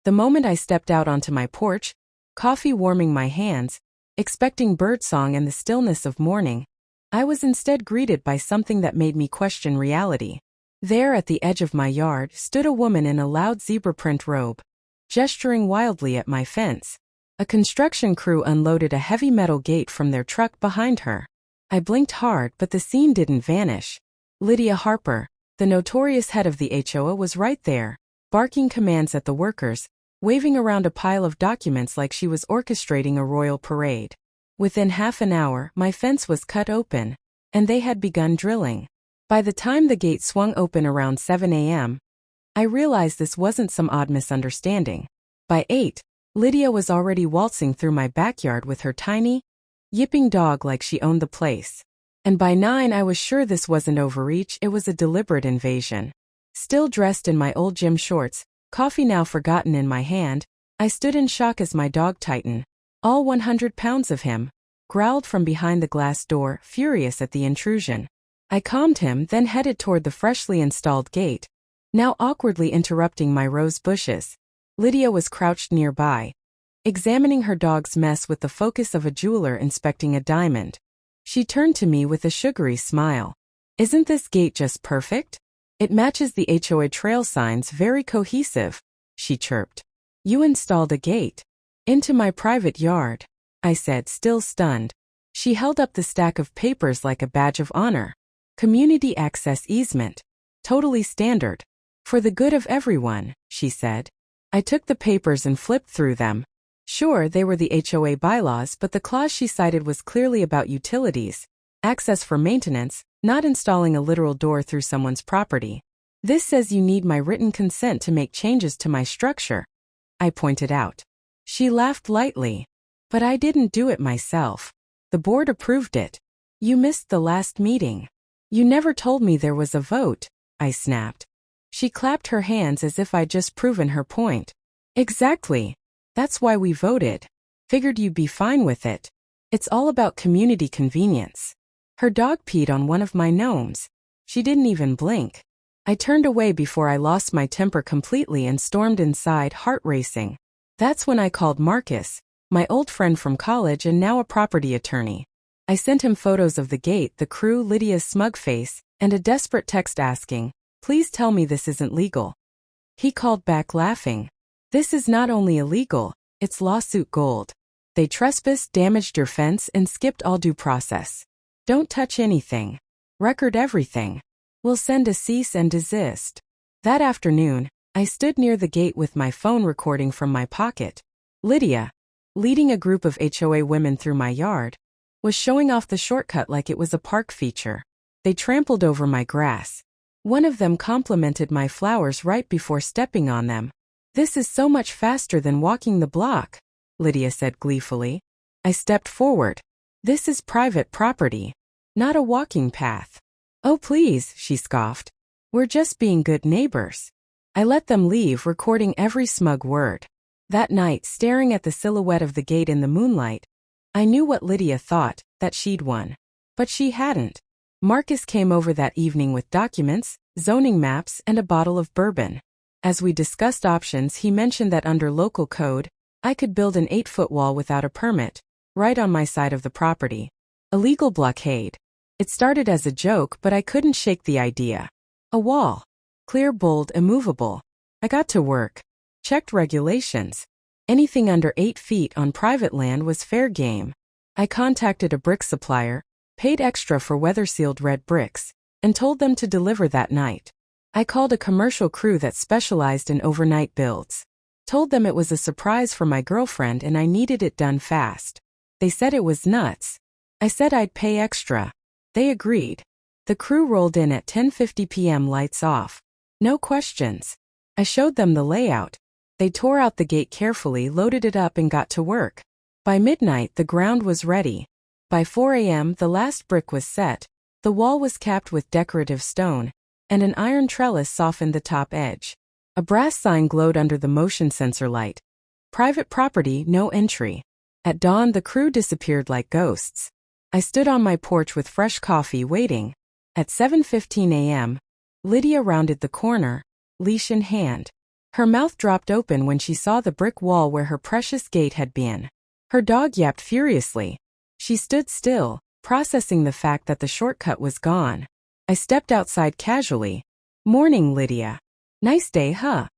The moment I stepped out onto my porch, coffee warming my hands, expecting birdsong and the stillness of morning, I was instead greeted by something that made me question reality. There at the edge of my yard stood a woman in a loud zebra print robe, gesturing wildly at my fence. A construction crew unloaded a heavy metal gate from their truck behind her. I blinked hard, but the scene didn't vanish. Lydia Harper, the notorious head of the HOA, was right there, barking commands at the workers, waving around a pile of documents like she was orchestrating a royal parade. Within half an hour, my fence was cut open, and they had begun drilling. By the time the gate swung open around 7 a.m., I realized this wasn't some odd misunderstanding. By 8, Lydia was already waltzing through my backyard with her tiny, yipping dog like she owned the place. And by 9, I was sure this wasn't overreach, it was a deliberate invasion. Still dressed in my old gym shorts, coffee now forgotten in my hand, I stood in shock as my dog Titan, all 100 pounds of him, growled from behind the glass door, furious at the intrusion. I calmed him, then headed toward the freshly installed gate, now awkwardly interrupting my rose bushes. Lydia was crouched nearby, examining her dog's mess with the focus of a jeweler inspecting a diamond. She turned to me with a sugary smile. "Isn't this gate just perfect? It matches the HOA trail signs, very cohesive," she chirped. "You installed a gate into my private yard," I said, still stunned. She held up the stack of papers like a badge of honor. "Community access easement. Totally standard. For the good of everyone," she said. I took the papers and flipped through them. Sure, they were the HOA bylaws, but the clause she cited was clearly about utilities, access for maintenance, not installing a literal door through someone's property. "This says you need my written consent to make changes to my structure," I pointed out. She laughed lightly. "But I didn't do it myself. The board approved it. You missed the last meeting. You never told me there was a vote," I snapped. She clapped her hands as if I'd just proven her point. "Exactly. That's why we voted. Figured you'd be fine with it. It's all about community convenience." Her dog peed on one of my gnomes. She didn't even blink. I turned away before I lost my temper completely and stormed inside, heart racing. That's when I called Marcus, my old friend from college and now a property attorney. I sent him photos of the gate, the crew, Lydia's smug face, and a desperate text asking, "Please tell me this isn't legal." He called back laughing. "This is not only illegal, it's lawsuit gold. They trespassed, damaged your fence, and skipped all due process. Don't touch anything. Record everything. We'll send a cease and desist." That afternoon, I stood near the gate with my phone recording from my pocket. Lydia, leading a group of HOA women through my yard, was showing off the shortcut like it was a park feature. They trampled over my grass. One of them complimented my flowers right before stepping on them. "This is so much faster than walking the block," Lydia said gleefully. I stepped forward. "This is private property, not a walking path." "Oh please," she scoffed. "We're just being good neighbors." I let them leave, recording every smug word. That night, staring at the silhouette of the gate in the moonlight, I knew what Lydia thought, that she'd won. But she hadn't. Marcus came over that evening with documents, zoning maps, and a bottle of bourbon. As we discussed options, he mentioned that under local code, I could build an 8-foot wall without a permit, right on my side of the property. A legal blockade. It started as a joke, but I couldn't shake the idea. A wall. Clear, bold, immovable. I got to work. Checked regulations. Anything under 8 feet on private land was fair game. I contacted a brick supplier, paid extra for weather-sealed red bricks, and told them to deliver that night. I called a commercial crew that specialized in overnight builds. Told them it was a surprise for my girlfriend and I needed it done fast. They said it was nuts. I said I'd pay extra. They agreed. The crew rolled in at 10:50 p.m., lights off. No questions. I showed them the layout. They tore out the gate carefully, loaded it up, and got to work. By midnight, the ground was ready. By 4 a.m., the last brick was set, the wall was capped with decorative stone, and an iron trellis softened the top edge. A brass sign glowed under the motion sensor light. Private property, no entry. At dawn, the crew disappeared like ghosts. I stood on my porch with fresh coffee, waiting. At 7:15 a.m., Lydia rounded the corner, leash in hand. Her mouth dropped open when she saw the brick wall where her precious gate had been. Her dog yapped furiously. She stood still, processing the fact that the shortcut was gone. I stepped outside casually. "Morning, Lydia. Nice day, huh?"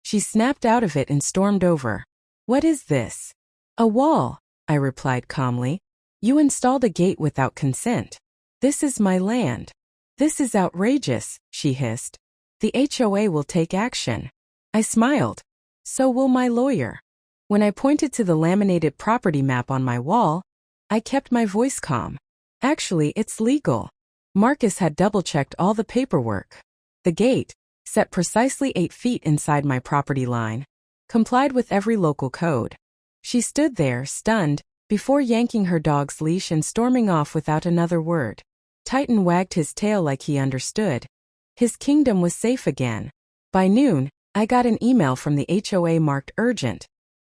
She snapped out of it and stormed over. "What is this?" "A wall," I replied calmly. "You installed a gate without consent. This is my land." "This is outrageous," she hissed. "The HOA will take action." I smiled. "So will my lawyer." When I pointed to the laminated property map on my wall, I kept my voice calm. "Actually, it's legal." Marcus had double-checked all the paperwork. The gate, set precisely 8 feet inside my property line, complied with every local code. She stood there, stunned, before yanking her dog's leash and storming off without another word. Titan wagged his tail like he understood. His kingdom was safe again. By noon, I got an email from the HOA marked urgent,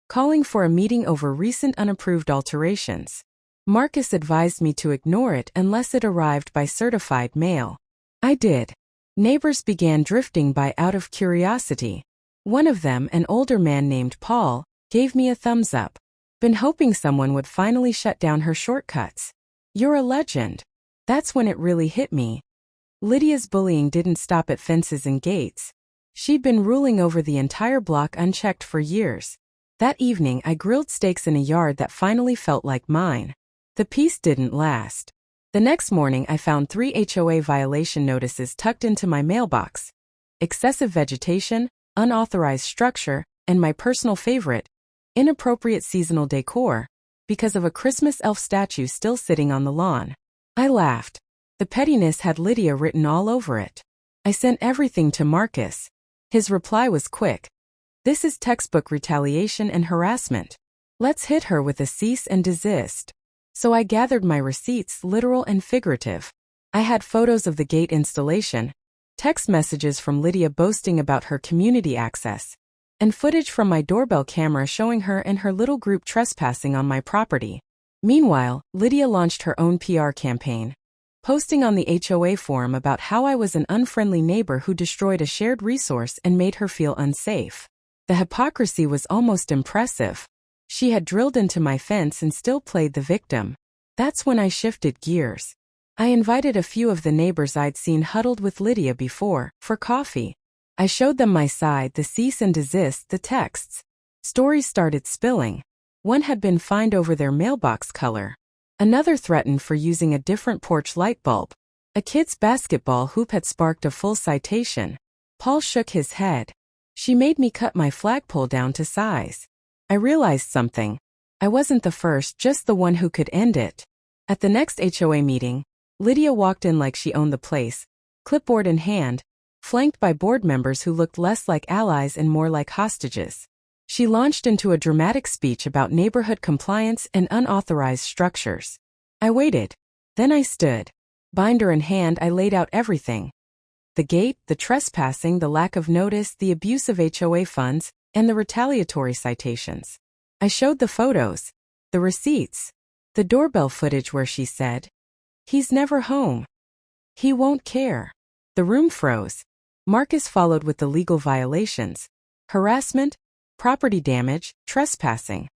calling for a meeting over recent unapproved alterations. Marcus advised me to ignore it unless it arrived by certified mail. I did. Neighbors began drifting by out of curiosity. One of them, an older man named Paul, gave me a thumbs up. "Been hoping someone would finally shut down her shortcuts. You're a legend." That's when it really hit me. Lydia's bullying didn't stop at fences and gates. She'd been ruling over the entire block unchecked for years. That evening I grilled steaks in a yard that finally felt like mine. The peace didn't last. The next morning I found 3 HOA violation notices tucked into my mailbox. Excessive vegetation, unauthorized structure, and my personal favorite, inappropriate seasonal decor, because of a Christmas elf statue still sitting on the lawn. I laughed. The pettiness had Lydia written all over it. I sent everything to Marcus. His reply was quick. "This is textbook retaliation and harassment. Let's hit her with a cease and desist." So I gathered my receipts, literal and figurative. I had photos of the gate installation, text messages from Lydia boasting about her community access, and footage from my doorbell camera showing her and her little group trespassing on my property. Meanwhile, Lydia launched her own PR campaign, posting on the HOA forum about how I was an unfriendly neighbor who destroyed a shared resource and made her feel unsafe. The hypocrisy was almost impressive. She had drilled into my fence and still played the victim. That's when I shifted gears. I invited a few of the neighbors I'd seen huddled with Lydia before, for coffee. I showed them my side, the cease and desist, the texts. Stories started spilling. One had been fined over their mailbox color. Another threatened for using a different porch light bulb. A kid's basketball hoop had sparked a full citation. Paul shook his head. "She made me cut my flagpole down to size." I realized something. I wasn't the first, just the one who could end it. At the next HOA meeting, Lydia walked in like she owned the place, clipboard in hand, flanked by board members who looked less like allies and more like hostages. She launched into a dramatic speech about neighborhood compliance and unauthorized structures. I waited. Then I stood. Binder in hand, I laid out everything. The gate, the trespassing, the lack of notice, the abuse of HOA funds, and the retaliatory citations. I showed the photos, the receipts, the doorbell footage where she said, "He's never home. He won't care." The room froze. Marcus followed with the legal violations: harassment, property damage, trespassing.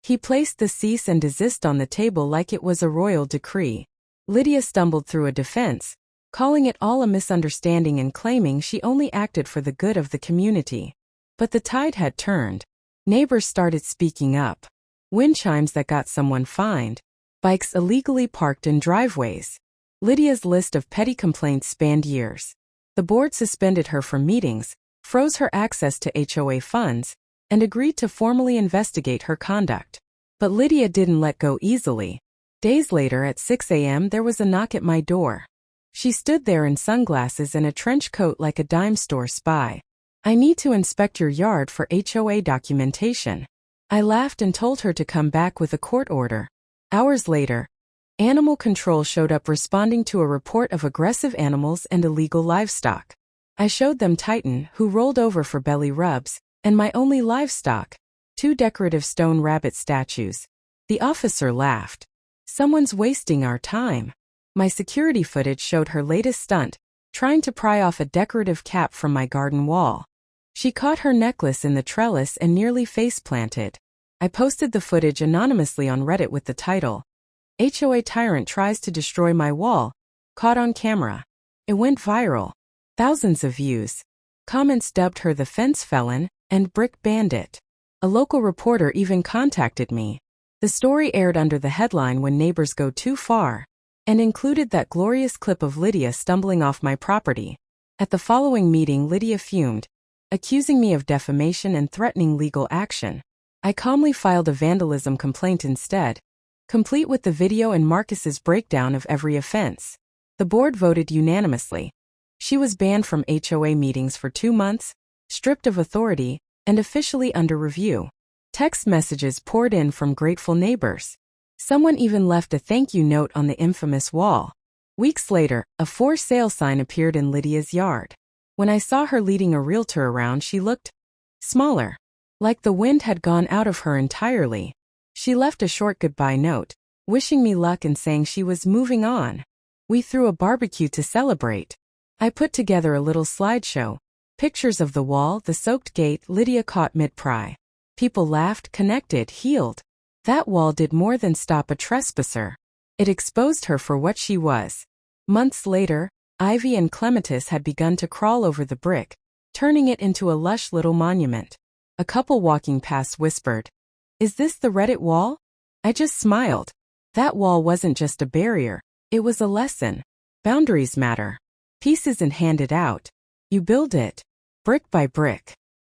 He placed the cease and desist on the table like it was a royal decree. Lydia stumbled through a defense, calling it all a misunderstanding and claiming she only acted for the good of the community. But the tide had turned. Neighbors started speaking up. Wind chimes that got someone fined. Bikes illegally parked in driveways. Lydia's list of petty complaints spanned years. The board suspended her from meetings, froze her access to HOA funds, and agreed to formally investigate her conduct. But Lydia didn't let go easily. Days later at 6 a.m. there was a knock at my door. She stood there in sunglasses and a trench coat like a dime store spy. "I need to inspect your yard for HOA documentation." I laughed and told her to come back with a court order. Hours later, animal control showed up responding to a report of aggressive animals and illegal livestock. I showed them Titan, who rolled over for belly rubs, and my only livestock, 2 decorative stone rabbit statues. The officer laughed. "Someone's wasting our time." My security footage showed her latest stunt, trying to pry off a decorative cap from my garden wall. She caught her necklace in the trellis and nearly face-planted. I posted the footage anonymously on Reddit with the title, "HOA Tyrant Tries to Destroy My Wall, Caught on Camera." It went viral. Thousands of views. Comments dubbed her the fence felon and brick bandit. A local reporter even contacted me. The story aired under the headline "When Neighbors Go Too Far," and included that glorious clip of Lydia stumbling off my property. At the following meeting, Lydia fumed, accusing me of defamation and threatening legal action. I calmly filed a vandalism complaint instead, complete with the video and Marcus's breakdown of every offense. The board voted unanimously. She was banned from HOA meetings for 2 months, stripped of authority, and officially under review. Text messages poured in from grateful neighbors. Someone even left a thank you note on the infamous wall. Weeks later, a for sale sign appeared in Lydia's yard. When I saw her leading a realtor around, she looked smaller, like the wind had gone out of her entirely. She left a short goodbye note, wishing me luck and saying she was moving on. We threw a barbecue to celebrate. I put together a little slideshow, pictures of the wall, the soaked gate Lydia caught mid-pry. People laughed, connected, healed. That wall did more than stop a trespasser. It exposed her for what she was. Months later, ivy and clematis had begun to crawl over the brick, turning it into a lush little monument. A couple walking past whispered, "Is this the Reddit wall?" I just smiled. That wall wasn't just a barrier, it was a lesson. Boundaries matter. Peace isn't handed out. You build it, brick by brick.